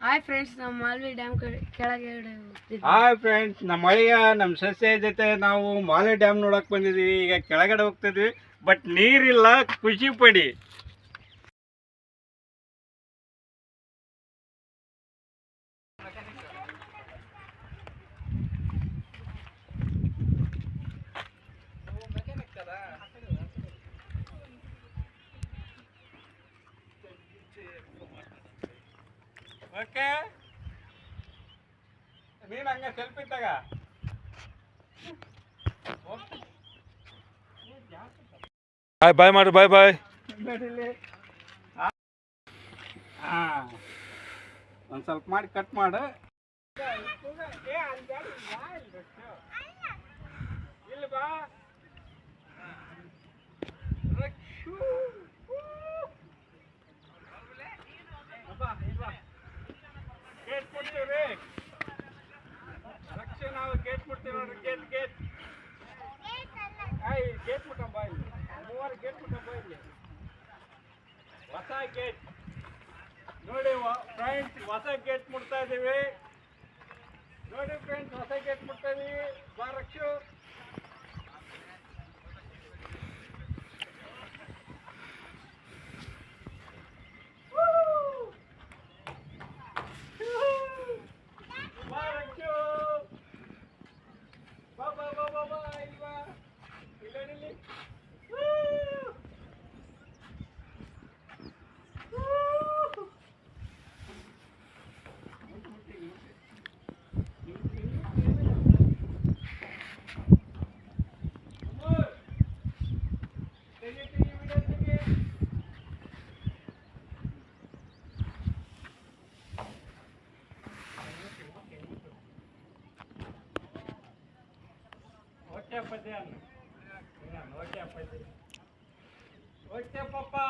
Hi friends, ನಮ್ಮ Malvi dam ಕೆಳಗೆ hi friends, ನಮ್ಮ ಮಳೆಯ ನಮ್ಮ ಸಸ್ಯ ಜೊತೆ ನಾವು ಮಾಲೆ ಡ್ಯಾಮ್ ನೋಡಕ್ ಬಂದಿದ್ದೀವಿ. ಈಗ ಕೆಳಗಡೆ ಹೋಗ್ತಿದ್ವಿ, ಬಟ್ ನೀರಿಲ್ಲ. ಖುಷಿ ಪಡಿ. ಓಕೆ, ನೀನು ಹಂಗೆ ಸೆಲ್ಫಿ ತಗ. ಬಾಯ್ ಬಾಯ್ ಮಾಡು, ಬಾಯ್ ಬಾಯ್. ಒಂದು ಸ್ವಲ್ಪ ಮಾಡಿ ಕಟ್ ಮಾಡು. ಇಲ್ಲಿ ಬಾ. ಗೇಟ್ ಮುಟ್ತೀವ್ರಿ, ರಕ್ಷೆ ನಾವು ಗೇಟ್ ಮುಟ್ತೀವಿ ನೋಡ್ರಿ. ಗೇಟ್ ಗೇಟ್ ಗೇಟ್ ಮುಟ್ಟಂಬ, ಇಲ್ಲಿ ಮೂವರು ಗೇಟ್ ಮುಟ್ಟಂಬ. ಇಲ್ಲಿ ಹೊಸ ಗೇಟ್ ನೋಡಿ ಫ್ರೆಂಡ್ಸ್, ಹೊಸ ಗೇಟ್ ಮುಟ್ತಾ ಇದೀವಿ. ನೋಡಿ ಫ್ರೆಂಡ್ಸ್, ಹೊಸ ಗೇಟ್ ಮುಟ್ತಾ ಇದೀವಿ. ಬಾ ರಕ್ಷು. Oke, papa.